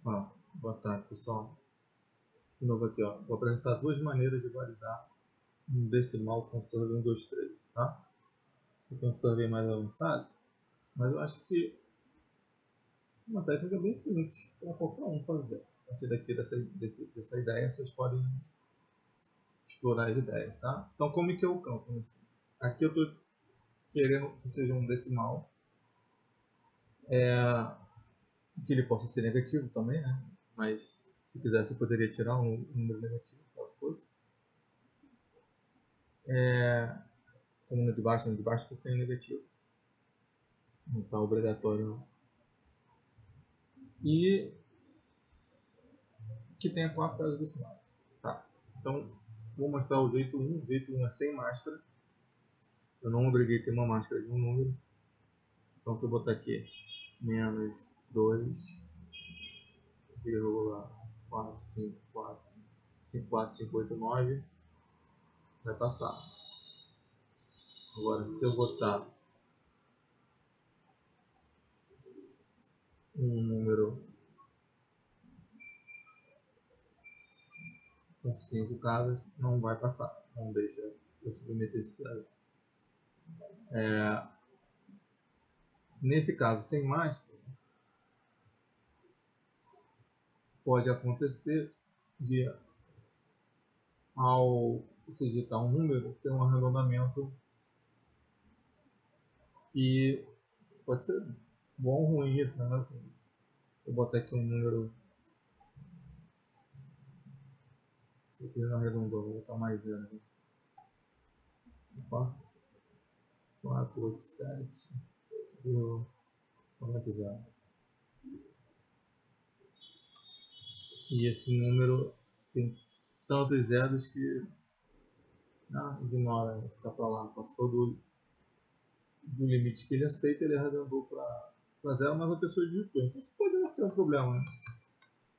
Ó, boa tarde, pessoal. De novo aqui, ó. Vou apresentar duas maneiras de validar um decimal com Survey 1, 2, 3, tá? Isso aqui é um Survey mais avançado, mas eu acho que é uma técnica bem simples para qualquer um fazer. A partir daqui dessa ideia, vocês podem explorar as ideias, tá? Então, como é que é o cálculo? Assim? Aqui eu estou querendo que seja um decimal, que ele possa ser negativo também, né? Mas se quisesse, eu poderia tirar um número negativo, caso fosse. Como no de baixo está sem negativo. Não está obrigatório não. E que tenha 4 casas decimais. Tá. Então, vou mostrar o jeito 1. O jeito 1 é sem máscara. Eu não obriguei a ter uma máscara de um número. Então, se eu botar aqui menos 2,454,5,4,5,8,9, vai passar. Agora, se eu botar um número com 5 casas, não vai passar. Não deixa eu submeter esse zero. Nesse caso, sem máscara, pode acontecer de, ao você digitar um número, ter um arredondamento e pode ser bom ou ruim isso, né? Mas, assim, vou botar aqui um número. Esse aqui não arredondou, vou botar mais zero aqui. 4, 8, 7, 0. E esse número tem tantos zeros que ignora, fica pra lá, passou do limite que ele aceita, ele arredondou para zero, mas a pessoa digitou. Então isso pode não ser um problema, né?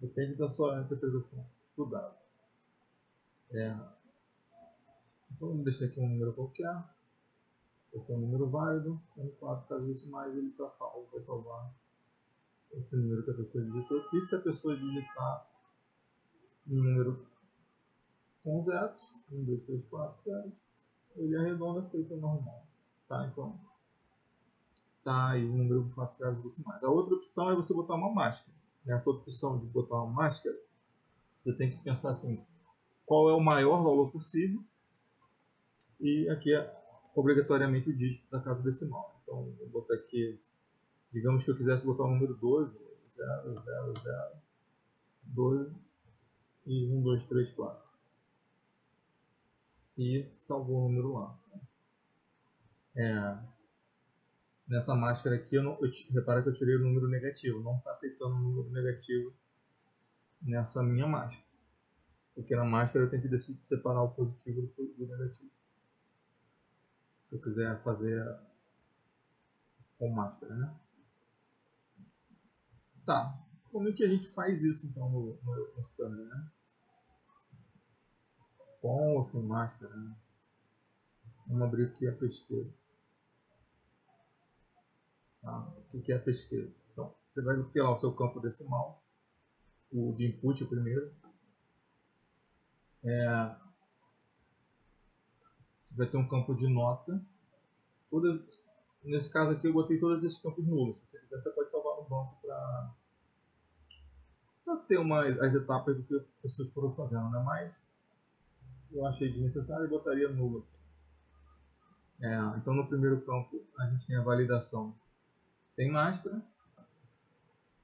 Depende da sua interpretação do dado. Então vamos deixar aqui um número qualquer. Esse é um número válido. Com 4 casas decimais ele está salvo. Vai salvar esse número que a pessoa digitou. E se a pessoa digitar um número com zeros, 1, 2, 3, 4 zeros, ele arredonda, aceita normal. Tá? Então, tá aí o número com 4 casas decimais. A outra opção é você botar uma máscara. Nessa outra opção de botar uma máscara, você tem que pensar assim, qual é o maior valor possível, e aqui é obrigatoriamente o dígito da casa decimal. Então, vou botar aqui, digamos que eu quisesse botar o número 12, 0, 0, 0, 12 e 1, 2, 3, 4. E salvou o número lá. Nessa máscara aqui, repara que eu tirei o número negativo. Não está aceitando o número negativo nessa minha máscara. Porque na máscara eu tenho que separar o positivo do negativo. Se eu quiser fazer com máscara, né? Tá. Como é que a gente faz isso então no Survey, né? Com ou sem máscara, né? Vamos abrir aqui a pesquisa. Tá? O que é a pesquisa? Então, você vai ter lá o seu campo decimal, o de input o primeiro. Você vai ter um campo de nota. Nesse caso aqui eu botei todos esses campos nulos. Se você quiser, você pode salvar no banco para ter as etapas do que as pessoas foram fazendo, né? Mas eu achei desnecessário e botaria nulo. Então no primeiro campo a gente tem a validação sem máscara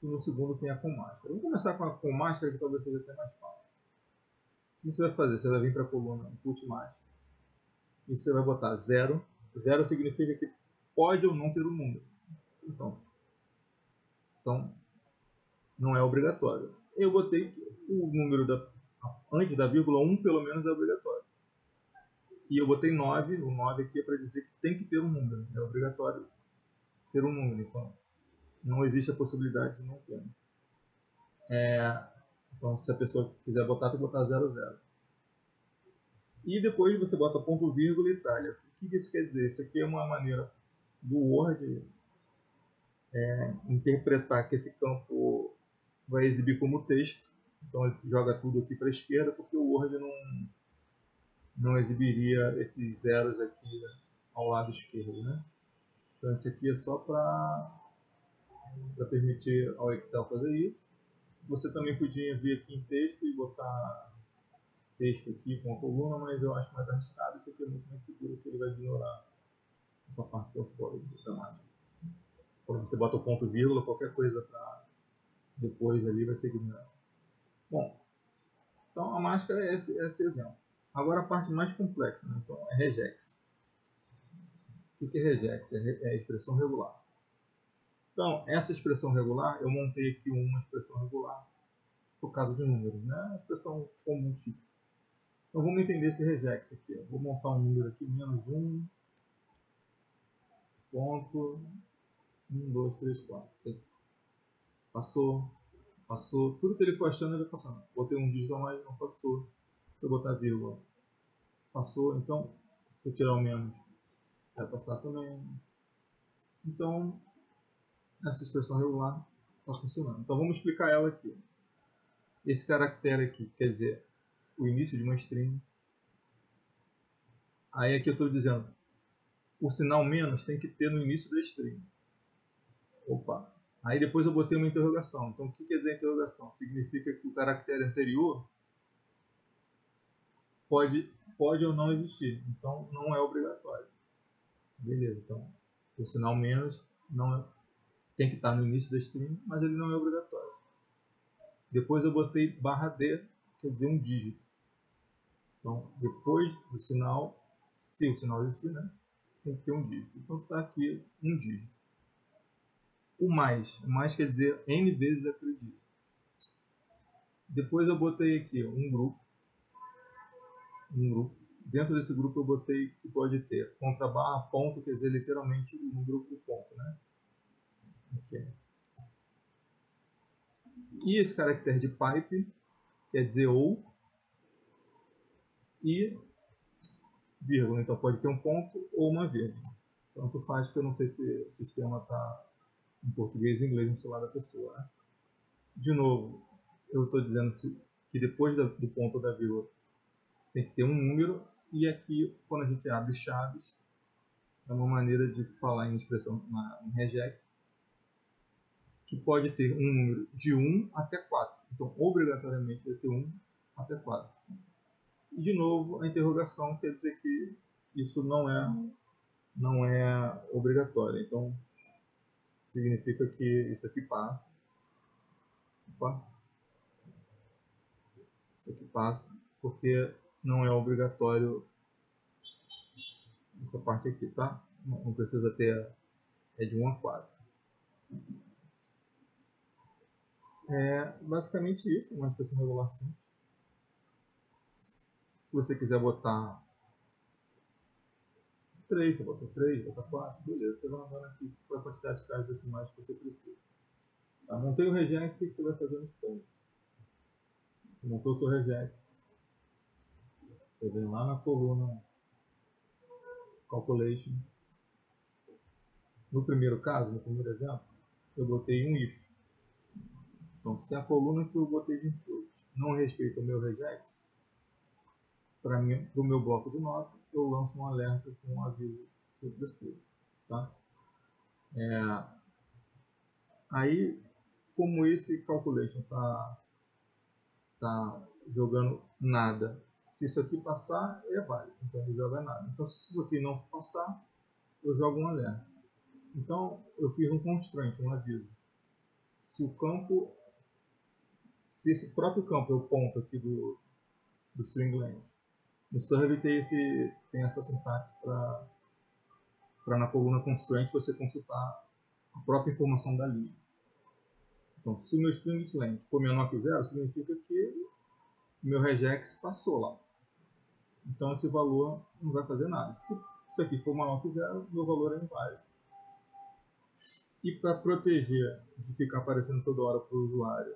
e no segundo tem a com máscara. Vamos começar com máscara, que talvez seja até mais fácil. O que você vai fazer? Você vai vir para a coluna input máscara e você vai botar 0. 0 significa que pode ou não ter um número. Então não é obrigatório. Eu botei que o número antes da vírgula 1 pelo menos é obrigatório. E eu botei 9, o 9 aqui é para dizer que tem que ter um número. É obrigatório ter um número. Então não existe a possibilidade de não ter. Então se a pessoa quiser botar, tem que botar 00. E depois você bota ponto vírgula e tralha. O que isso quer dizer? Isso aqui é uma maneira do Word interpretar que esse campo vai exibir como texto. Então ele joga tudo aqui para a esquerda, porque o Word não exibiria esses zeros aqui ao lado esquerdo, né? Então esse aqui é só para permitir ao Excel fazer isso. Você também podia vir aqui em texto e botar texto aqui com a coluna, mas eu acho mais arriscado. Isso aqui é muito mais seguro, que ele vai ignorar essa parte por fora da mágica. Quando você bota o ponto vírgula, qualquer coisa para depois ali vai ser ignorado. Bom, então a máscara é esse exemplo. Agora a parte mais complexa, né? Então é regex. O que é regex? É a expressão regular. Então, essa expressão regular, eu montei aqui uma expressão regular por causa de números, né? Uma expressão comum tipo. Então vamos entender esse regex aqui. Eu vou montar um número aqui, menos 1, ponto, 1, 2, 3, 4. Passou, passou. Tudo que ele for achando, ele vai passando. Botei um dígito a mais, não passou. Se eu botar vírgula, passou. Então, se eu tirar o menos, vai passar também. Então, essa expressão regular está funcionando. Então vamos explicar ela aqui. Esse caractere aqui quer dizer o início de uma string. Aí aqui eu estou dizendo, o sinal menos tem que ter no início da string. Opa! Aí depois eu botei uma interrogação. Então o que quer dizer interrogação? Significa que o caractere anterior pode ou não existir. Então não é obrigatório. Beleza, então o sinal menos não é, tem que estar no início da string, mas ele não é obrigatório. Depois eu botei barra D, quer dizer um dígito. Então depois do sinal, se o sinal existir, né, tem que ter um dígito. Então está aqui um dígito. O mais quer dizer n vezes aquele dígito. Depois eu botei aqui um grupo. Dentro desse grupo eu botei que pode ter contra barra ponto, quer dizer literalmente um grupo ponto, né? Aqui. E esse caractere de pipe quer dizer ou e vírgula. Então pode ter um ponto ou uma vírgula. Tanto faz, que eu não sei se o sistema está em português ou inglês no celular da pessoa, né? De novo, eu estou dizendo que depois do ponto ou da vírgula tem que ter um número. E aqui, quando a gente abre chaves, é uma maneira de falar em expressão em regex, que pode ter um número de 1 até 4. Então, obrigatoriamente, vai ter 1 até 4. E, de novo, a interrogação quer dizer que isso não é obrigatório. Então, significa que isso aqui passa. Opa. Isso aqui passa, porque não é obrigatório essa parte aqui, tá? Não precisa ter, é de 1 a 4. É basicamente isso, uma expressão regular simples. Se você quiser botar 3, você bota 3, bota 4, beleza. Você vai andando aqui com a quantidade de casas decimais que você precisa. Tá? Montei o regex, o que você vai fazer no sum? Você montou o seu regex. Você vem lá na coluna Calculation. No primeiro caso, no primeiro exemplo, eu botei um if. Então, se a coluna que eu botei de input não respeita o meu regex, para o meu bloco de nota, eu lanço um alerta com um aviso que eu preciso. Tá? Aí, como esse calculation tá jogando nada, se isso aqui passar, é válido, então ele joga nada. Então, se isso aqui não passar, eu jogo um alerta. Então, eu fiz um constraint, um aviso. Se esse próprio campo é o ponto aqui do string length, no server tem essa sintaxe para na coluna constraint você consultar a própria informação da linha. Então, se o meu string length for menor que 0, significa que o meu regex passou lá. Então, esse valor não vai fazer nada. Se isso aqui for maior que 0, meu valor é inválido. E para proteger de ficar aparecendo toda hora para o usuário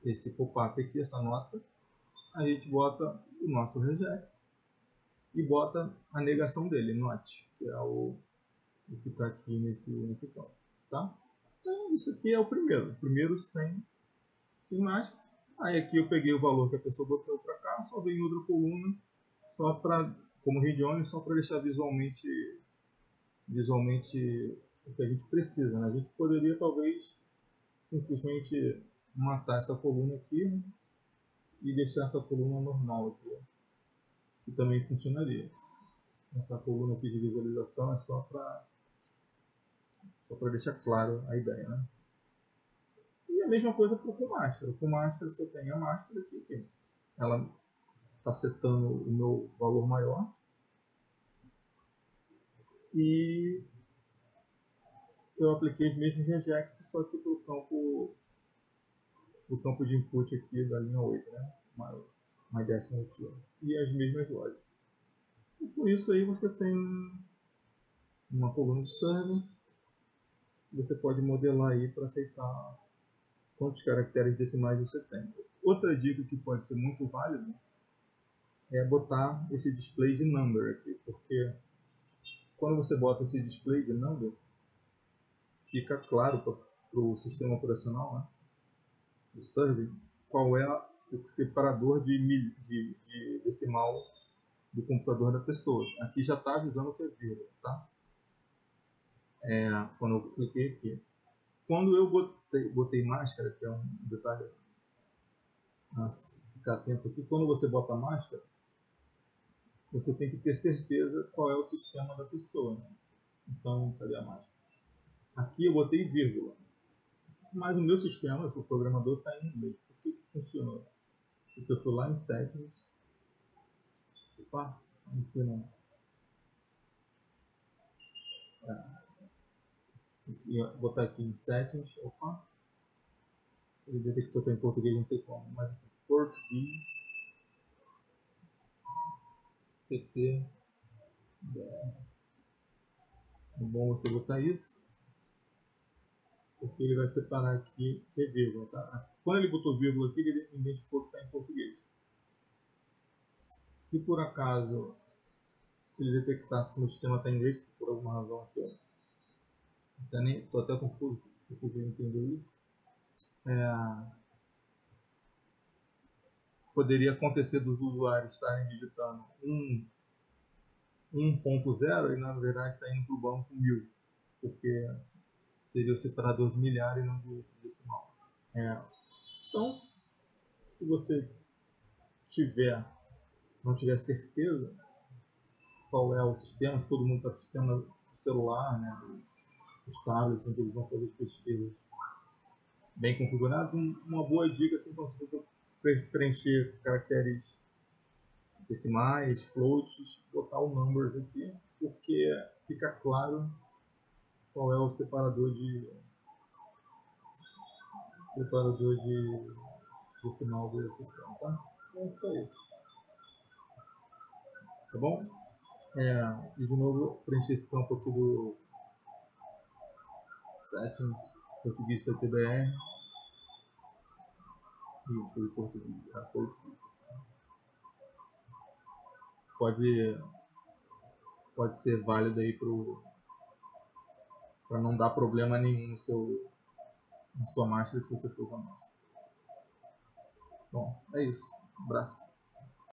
esse pop-up aqui, essa nota, a gente bota o nosso regex e bota a negação dele, not, que é o que está aqui nesse campo. Tá? Então isso aqui é o primeiro sem máscara. Aí aqui eu peguei o valor que a pessoa botou para cá, só veio em outra coluna, só para, como region, só para deixar visualmente o que a gente precisa, né? A gente poderia talvez simplesmente matar essa coluna aqui, né? E deixar essa coluna normal aqui, que também funcionaria. Essa coluna aqui de visualização é só para deixar claro a ideia, né? E a mesma coisa com máscara. Com máscara, se eu tenho a máscara aqui, que ela está setando o meu valor maior, e eu apliquei os mesmos regex, só que para o campo de input aqui da linha 8, né? My decimal tio. E as mesmas lógicas. E por isso aí você tem uma coluna de server, você pode modelar aí para aceitar quantos caracteres decimais você tem. Outra dica que pode ser muito válida é botar esse display de number aqui, porque quando você bota esse display de number, fica claro para o sistema operacional, né, do server, qual é o separador de decimal do computador da pessoa. Aqui já está avisando que é vírgula, tá? Quando eu cliquei aqui. Quando eu botei máscara, que é um detalhe a ficar atento aqui, quando você bota máscara, você tem que ter certeza qual é o sistema da pessoa, né? Então, cadê a máscara? Aqui eu botei vírgula, mas o meu sistema, eu sou programador, está em inglês. Por que funcionou? Porque eu fui lá em settings, opa, não fui não. Ia botar aqui em settings, opa, ele detectou que está em português, não sei como, mas português, PT, é bom você botar isso, porque ele vai separar aqui, que é vírgula, tá? Quando ele botou vírgula aqui, ele identificou que está em português. Se por acaso ele detectasse que o sistema está em inglês, por alguma razão aqui, estou até confuso, porque eu entendo isso, poderia acontecer dos usuários estarem digitando 1.0 e na verdade está indo para o banco 1000, porque seria o separador de milhar e não de decimal. Então, se você não tiver certeza qual é o sistema, se todo mundo está com o sistema do celular, né, os tablets, onde eles vão fazer as pesquisas bem configurados, uma boa dica assim, quando você for preencher caracteres decimais, floats, botar o numbers aqui, porque fica claro qual é o separador de decimal do sistema, tá? Então é só isso, tá bom? E de novo preencher esse campo aqui do settings português PTBR e foi português. Pode ser válido aí para não dar problema nenhum na sua máscara se você for usar máscara. Bom, é isso. Um abraço.